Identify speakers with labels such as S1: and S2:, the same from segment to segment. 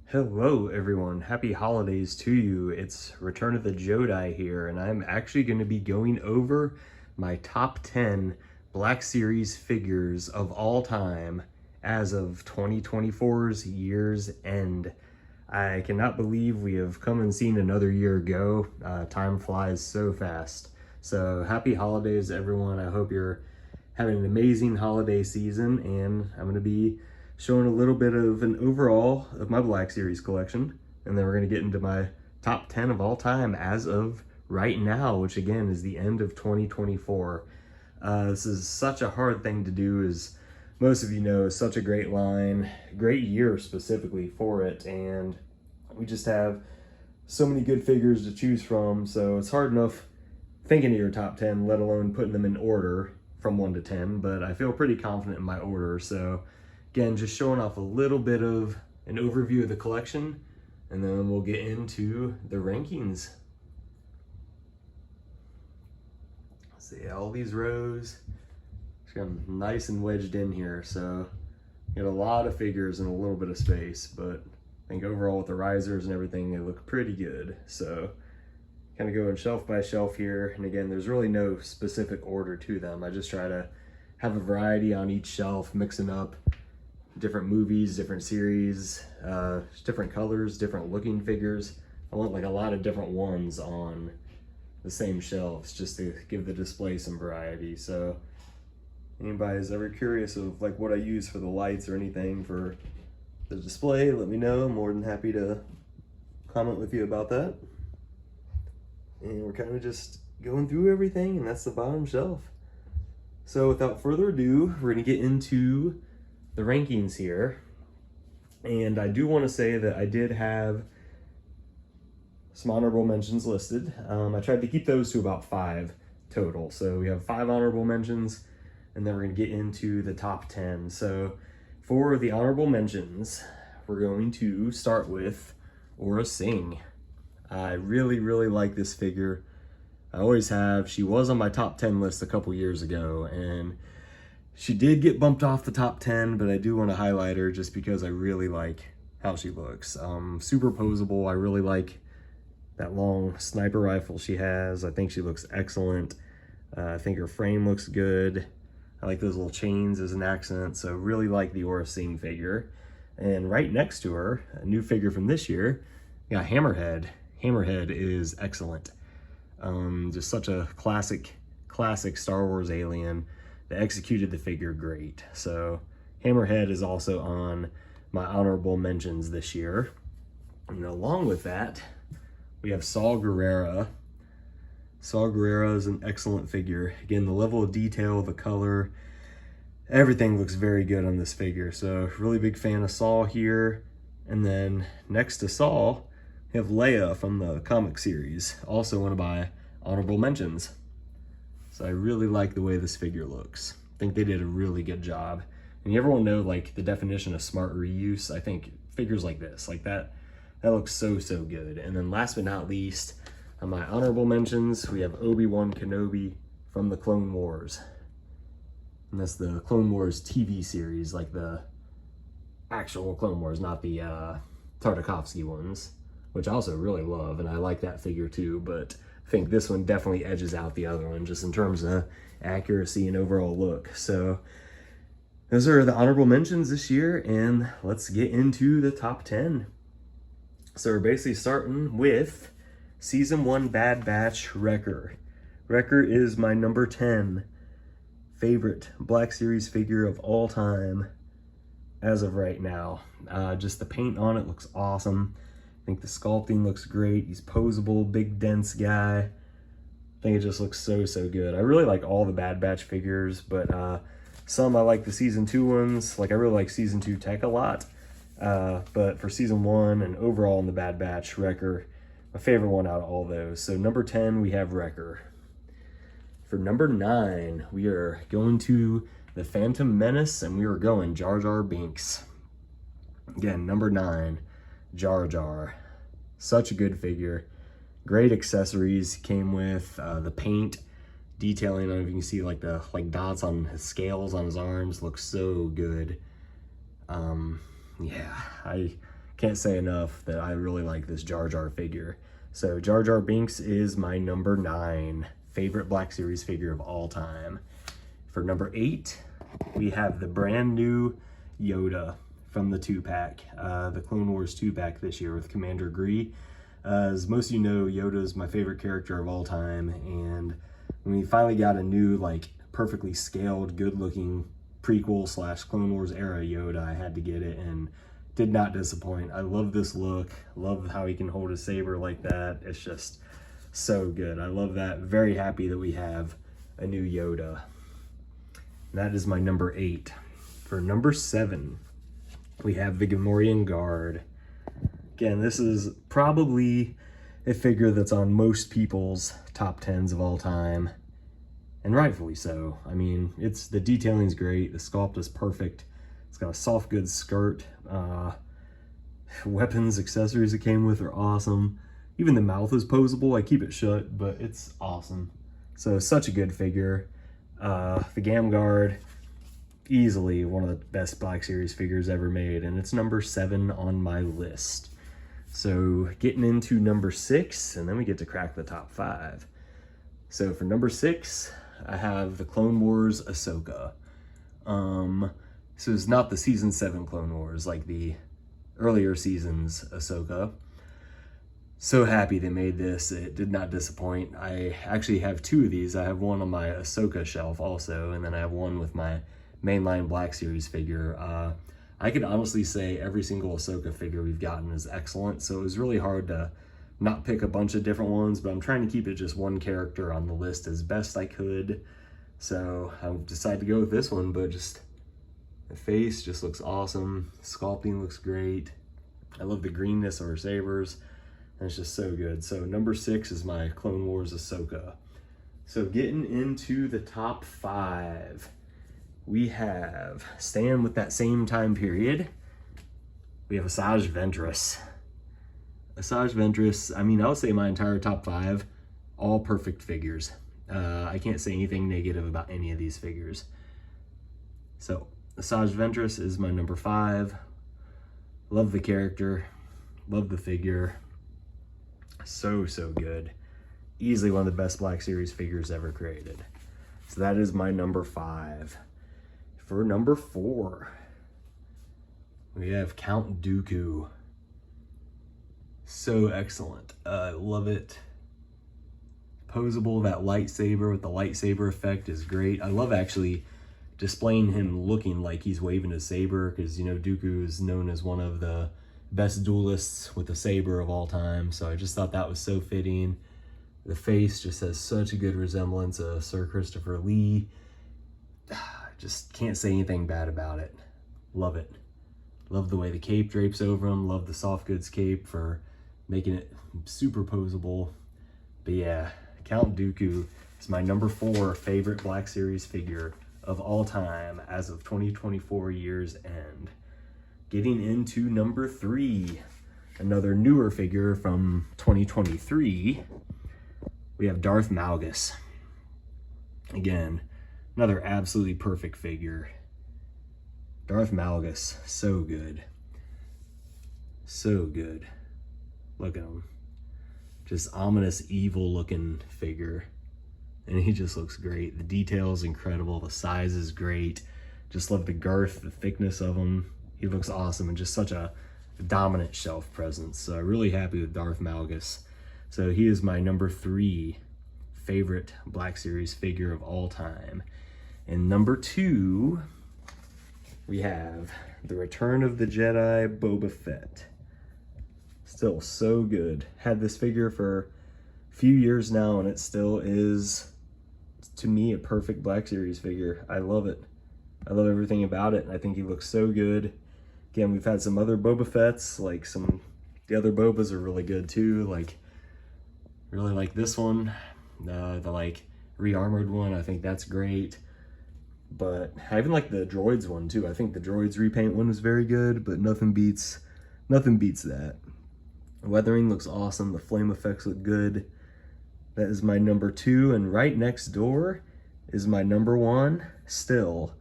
S1: Hello everyone, happy holidays to you. It's Return of the Jedi here, and I'm actually going to be going over my top 10 Black Series figures of all time as of 2024's year's end. I cannot believe we have come and seen another year go. Time flies so fast. So happy holidays everyone. I hope you're having an amazing holiday season, and I'm going to be showing a little bit of an overall of my Black Series collection, and then we're going to get into my top 10 of all time as of right now, which again is the end of 2024. This is such a hard thing to do, as most of you know. It's such a great line, great year specifically for it, and we just have so many good figures to choose from, so it's hard enough thinking of your top 10, let alone putting them in order from 1 to 10, but I feel pretty confident in my order. So again, just showing off a little bit of an overview of the collection, and then we'll get into the rankings. See all these rows, just got them nice and wedged in here, so got a lot of figures and a little bit of space, but I think overall with the risers and everything, they look pretty good. So kind of going shelf by shelf here, and again, there's really no specific order to them. I just try to have a variety on each shelf, mixing up different movies, different series, different colors, different looking figures. I want like a lot of different ones on the same shelves just to give the display some variety. So anybody's ever curious of like what I use for the lights or anything for the display, let me know. I'm more than happy to comment with you about that. And we're kind of just going through everything, and that's the bottom shelf. So without further ado, we're gonna get into the rankings here. And I do want to say that I did have some honorable mentions listed. I tried to keep those to about 5 total. So we have 5 honorable mentions, and then we're going to get into the top 10. So for the honorable mentions, we're going to start with Aurra Sing. I really like this figure. I always have. She was on my top 10 list a couple years ago, and she did get bumped off the top 10, but I do want to highlight her just because I really like how she looks. Super posable. I really like that long sniper rifle she has. I think she looks excellent. I think her frame looks good. I like those little chains as an accent, so really like the Aurra Sing figure. And right next to her, a new figure from this year, we got Hammerhead. Hammerhead is excellent. Just such a classic Star Wars alien. They executed the figure great. So Hammerhead is also on my honorable mentions this year. And along with that, we have Saw Gerrera. Saw Gerrera is an excellent figure. Again, the level of detail, the color, everything looks very good on this figure. So really big fan of Saw here. And then next to Saw, we have Leia from the comic series, also one of my honorable mentions. So I really like the way this figure looks. I think they did a really good job. And you ever want to know like the definition of smart reuse? I think figures like this, like that looks so good. And then last but not least, on my honorable mentions, we have Obi-Wan Kenobi from the Clone Wars. And that's the Clone Wars TV series, like the actual Clone Wars, not the Tartakovsky ones, which I also really love, and I like that figure too, but I think this one definitely edges out the other one just in terms of accuracy and overall look. So those are the honorable mentions this year, and let's get into the top 10. So we're basically starting with Season 1 Bad Batch Wrecker. Wrecker is my number 10 favorite Black Series figure of all time as of right now. Just the paint on it looks awesome. I think the sculpting looks great. He's posable, big dense guy. I think it just looks so good. I really like all the Bad Batch figures, but some I like the Season 2 ones. Like I really like Season 2 Tech a lot. But for Season 1 and overall in the Bad Batch, Wrecker, my favorite one out of all those. So number 10, we have Wrecker. For number 9, we are going to the Phantom Menace, and we are going Jar Jar Binks. Again, number 9. Jar Jar. Such a good figure. Great accessories came with the paint detailing. I don't know if you can see like the dots on his scales on his arms. Looks so good. Yeah, I can't say enough that I really like this Jar Jar figure. So Jar Jar Binks is my number 9 favorite Black Series figure of all time. For number 8, we have the brand new Yoda from the 2-pack, the Clone Wars 2-pack this year with Commander Gree. As most of you know, Yoda is my favorite character of all time, and when we finally got a new, like, perfectly scaled, good-looking prequel / Clone Wars era Yoda, I had to get it, and did not disappoint. I love this look, love how he can hold a saber like that. It's just so good. I love that. Very happy that we have a new Yoda. And that is my number 8. For number 7, we have the Gamorrean Guard. Again, this is probably a figure that's on most people's top 10s of all time, and rightfully so. I mean, the detailing's great, the sculpt is perfect, it's got a soft goods skirt, weapons, accessories it came with are awesome. Even the mouth is posable. I keep it shut, but it's awesome. So such a good figure. The Gam Guard, easily one of the best Black Series figures ever made, and it's number 7 on my list. So getting into number 6, and then we get to crack the top 5. So for number 6, I have the Clone Wars Ahsoka. So it's not the season 7 Clone Wars, like the earlier seasons Ahsoka. So happy they made this. It did not disappoint. I actually have 2 of these. I have one on my Ahsoka shelf also, and then I have one with my mainline Black Series figure. I could honestly say every single Ahsoka figure we've gotten is excellent, so it was really hard to not pick a bunch of different ones, but I'm trying to keep it just one character on the list as best I could. So I decided to go with this one, but just the face just looks awesome. Sculpting looks great. I love the greenness of her sabers, and it's just so good. So number 6 is my Clone Wars Ahsoka. So getting into the top 5, we have, staying with that same time period, we have Asajj Ventress. Asajj Ventress, I mean, I would say my entire top 5, all perfect figures. I can't say anything negative about any of these figures. So Asajj Ventress is my number 5. Love the character, love the figure. So good. Easily one of the best Black Series figures ever created. So that is my number 5. For number 4, we have Count Dooku. So excellent. I love it. Posable, that lightsaber with the lightsaber effect is great. I love actually displaying him looking like he's waving a saber, because, you know, Dooku is known as one of the best duelists with a saber of all time, so I just thought that was so fitting. The face just has such a good resemblance of Sir Christopher Lee. Just can't say anything bad about it. Love it. Love the way the cape drapes over him. Love the soft goods cape for making it super posable. But yeah, Count Dooku is my number 4 favorite Black Series figure of all time as of 2024 year's end. Getting into number 3, another newer figure from 2023, we have Darth Malgus. Again, another absolutely perfect figure. Darth Malgus, so good. So good. Look at him. Just ominous, evil looking figure. And he just looks great. The detail is incredible. The size is great. Just love the girth, the thickness of him. He looks awesome and just such a dominant shelf presence. So I'm really happy with Darth Malgus. So he is my number 3 favorite Black Series figure of all time. And number 2, we have the Return of the Jedi Boba Fett. Still so good. Had this figure for a few years now, and it still is, to me, a perfect Black Series figure. I love it. I love everything about it. I think he looks so good. Again, we've had some other Boba Fetts, like the other Bobas are really good too. Like, really like this one, the like re-armored one. I think that's great. But I even like the droids one too. I think the droids repaint one is very good, but nothing beats that. The weathering looks awesome. The flame effects look good. That is my number 2, and right next door is my number 1 still.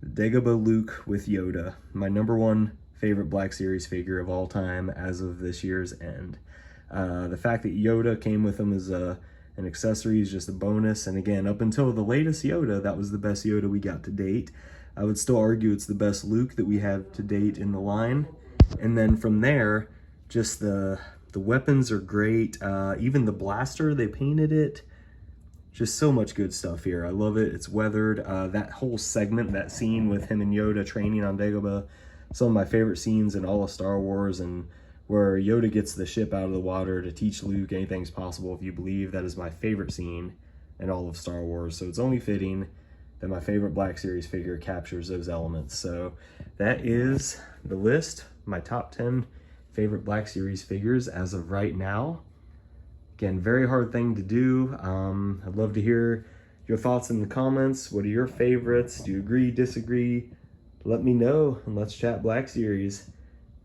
S1: Dagobah Luke with Yoda. My number 1 favorite Black Series figure of all time as of this year's end. The fact that Yoda came with him as an accessory is just a bonus. And again, up until the latest Yoda, that was the best Yoda we got to date. I would still argue it's the best Luke that we have to date in the line. And then from there, just the weapons are great. Even the blaster, they painted it. Just so much good stuff here. I love it. It's weathered. That whole segment, that scene with him and Yoda training on Dagobah, some of my favorite scenes in all of Star Wars, and where Yoda gets the ship out of the water to teach Luke anything's possible if you believe. That is my favorite scene in all of Star Wars. So it's only fitting that my favorite Black Series figure captures those elements. So that is the list, my top 10 favorite Black Series figures as of right now. Again, very hard thing to do. I'd love to hear your thoughts in the comments. What are your favorites? Do you agree, disagree? Let me know, and let's chat Black Series.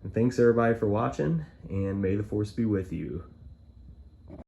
S1: And thanks everybody for watching, and may the Force be with you.